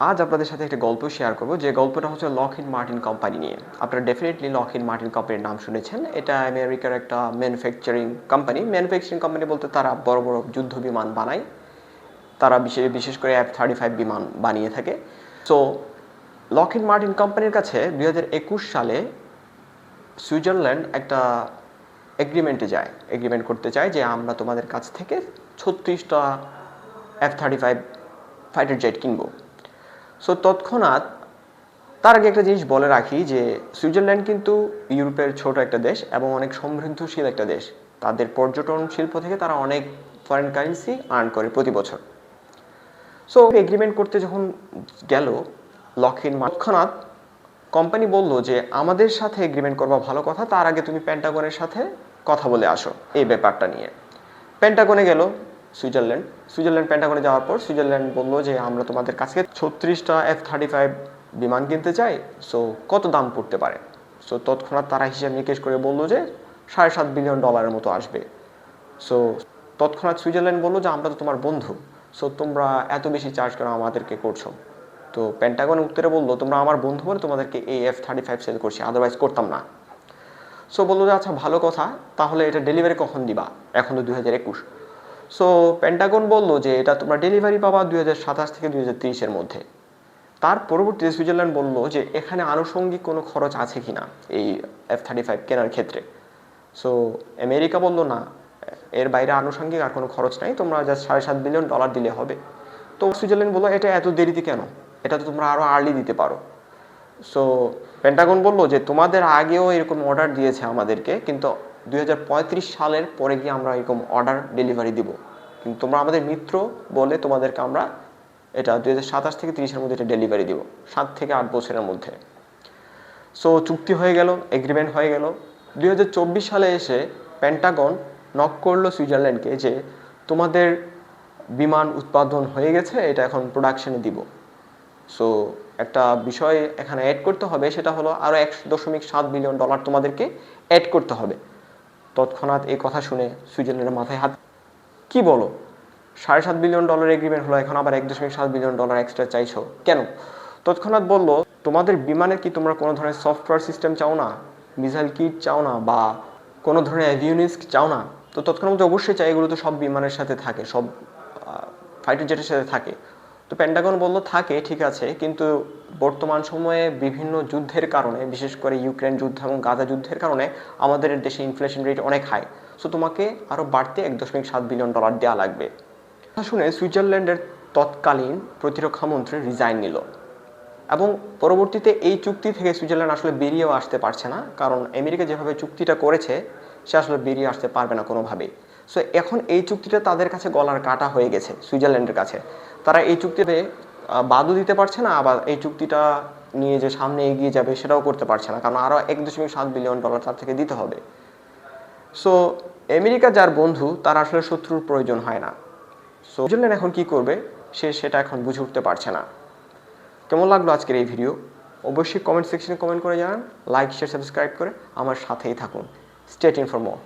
আজ আপনাদের সাথে একটা গল্প শেয়ার করব, যে গল্পটা হচ্ছে লকহিড মার্টিন কোম্পানি নিয়ে। আপনারা ডেফিনেটলি লকহিড মার্টিন কোম্পানির নাম শুনেছেন। এটা আমেরিকার একটা ম্যানুফ্যাকচারিং কোম্পানি বলতে তারা বড় বড় যুদ্ধ বিমান বানায়। তারা বিশেষ করে F-35 বিমান বানিয়ে থাকে। সো লকহিড মার্টিন কোম্পানির কাছে 2021 সালে সুইজারল্যান্ড একটা এগ্রিমেন্ট করতে চায় যে আমরা তোমাদের কাছ থেকে 36টা F-35 ফাইটার জেট কিনবো। সো তৎক্ষণাৎ তার আগে একটা জিনিস বলে রাখি যে সুইজারল্যান্ড কিন্তু ইউরোপের ছোট একটা দেশ এবং অনেক সমৃদ্ধশীল একটা দেশ। তাদের পর্যটন শিল্প থেকে তারা অনেক ফরেন কারেন্সি আর্ন করে প্রতি বছর। সো এগ্রিমেন্ট করতে যখন গেল লকহিড তৎক্ষণাৎ কোম্পানি বলল যে আমাদের সাথে এগ্রিমেন্ট করবা ভালো কথা, তার আগে তুমি পেন্টাগনের সাথে কথা বলে আসো এই ব্যাপারটা নিয়ে। পেন্টাগনে গেল সুইজারল্যান্ড পেন্টাগনে যাওয়ার পর সুইজারল্যান্ড বললো যে আমরা তোমাদের কাছে 36টা F-35 বিমান কিনতে চাই। সো কত দাম পড়তে পারে? সো তৎক্ষণাৎ তারা হিসাব নিকেশ করে বললো যে $7.5 বিলিয়ন মতো আসবে। সো তৎক্ষণাৎ সুইজারল্যান্ড বললো যে আমরা তো তোমার বন্ধু, সো তোমরা এত বেশি চার্জ কেন আমাদেরকে করছো? তো পেন্টাগন উত্তরে বললো তোমরা আমার বন্ধু বলে তোমাদেরকে এই F-35 সেল করছি, আদারওয়াইজ করতাম না। সো বললো যে আচ্ছা ভালো কথা, তাহলে এটা ডেলিভারি কখন দিবা? এখন তো 2021। সো পেন্টাগন বললো যে এটা তোমরা ডেলিভারি পাবা 2027 থেকে 2030-এর মধ্যে। তার পরবর্তীতে সুইজারল্যান্ড বললো যে এখানে আনুষঙ্গিক কোনো খরচ আছে কি না এই F-35 কেনার ক্ষেত্রে। সো আমেরিকা বললো না, এর বাইরে আনুষঙ্গিক আর কোনো খরচ নাই, তোমরা জাস্ট $7.5 বিলিয়ন দিলে হবে। তো সুইজারল্যান্ড বললো এটা এত দেরিতে কেন? এটা তো তোমরা আরও আর্লি দিতে পারো। সো পেন্টাগন বললো যে তোমাদের আগেও এরকম অর্ডার দিয়েছে আমাদেরকে, কিন্তু 2035 সালের পরে গিয়ে আমরা এরকম অর্ডার ডেলিভারি দিব, কিন্তু তোমরা আমাদের মিত্র বলে তোমাদেরকে আমরা এটা 2027 থেকে 30-এর মধ্যে এটা ডেলিভারি দিব, 7 থেকে 8 বছরের মধ্যে। সো চুক্তি হয়ে গেল, এগ্রিমেন্ট হয়ে গেল। 2024 সালে এসে পেন্টাগন নক করলো সুইজারল্যান্ডকে যে তোমাদের বিমান উৎপাদন হয়ে গেছে, এটা এখন প্রোডাকশনে দিব। সো একটা বিষয় এখানে অ্যাড করতে হবে, সেটা হলো আরও $1.7 বিলিয়ন তোমাদেরকে অ্যাড করতে হবে। তৎক্ষণাৎ এই কথা শুনে সুইজারল্যান্ডের মাথায় হাত, কি বলো, $7.5 বিলিয়ন এগ্রিমেন্ট হলো, এখন আবার $1.7 বিলিয়ন এক্সট্রা চাইছো কেন? তৎক্ষণাৎ বললো তোমাদের বিমানে কি তোমরা কোনো ধরনের সফটওয়্যার সিস্টেম চাও না, মিসাইল কিট চাও না, বা কোনো ধরনের অ্যাভিওনিক্স চাও না? তো তৎক্ষণাৎ অবশ্যই চাই, এগুলো তো সব বিমানের সাথে থাকে, সব ফাইটার জেটের সাথে থাকে। তো পেন্টাগন বললো থাকে ঠিক আছে, কিন্তু বর্তমান সময়ে বিভিন্ন যুদ্ধের কারণে, বিশেষ করে ইউক্রেন যুদ্ধ এবং গাজা যুদ্ধের কারণে আমাদের দেশে ইনফ্লেশন রেট অনেক হাই। সো তোমাকে আরও বাড়তে $1.7 বিলিয়ন দেওয়া লাগবে। শুনে সুইজারল্যান্ডের তৎকালীন প্রতিরক্ষা মন্ত্রী রিজাইন নিল, এবং পরবর্তীতে এই চুক্তি থেকে সুইজারল্যান্ড আসলে বেরিয়েও আসতে পারছে না, কারণ আমেরিকা যেভাবে চুক্তিটা করেছে সে আসলে বেরিয়ে আসতে পারবে না কোনোভাবেই। সো এখন এই চুক্তিটা তাদের কাছে গলার কাটা হয়ে গেছে সুইজারল্যান্ডের কাছে। তারা এই চুক্তিতে বাদও দিতে পারছে না, আবার এই চুক্তিটা নিয়ে যে সামনে এগিয়ে যাবে সেটাও করতে পারছে না, কারণ আরও $1.7 বিলিয়ন তার থেকে দিতে হবে। সো আমেরিকা যার বন্ধু তার আসলে শত্রুর প্রয়োজন হয় না। সো সুইজারল্যান্ড এখন কি করবে সেটা এখন বুঝে উঠতে পারছে না। কেমন লাগলো আজকের এই ভিডিও? অবশ্যই কমেন্ট সেকশনে কমেন্ট করে জানান। লাইক, শেয়ার, সাবস্ক্রাইব করে আমার সাথেই থাকুন। Stay tuned for more.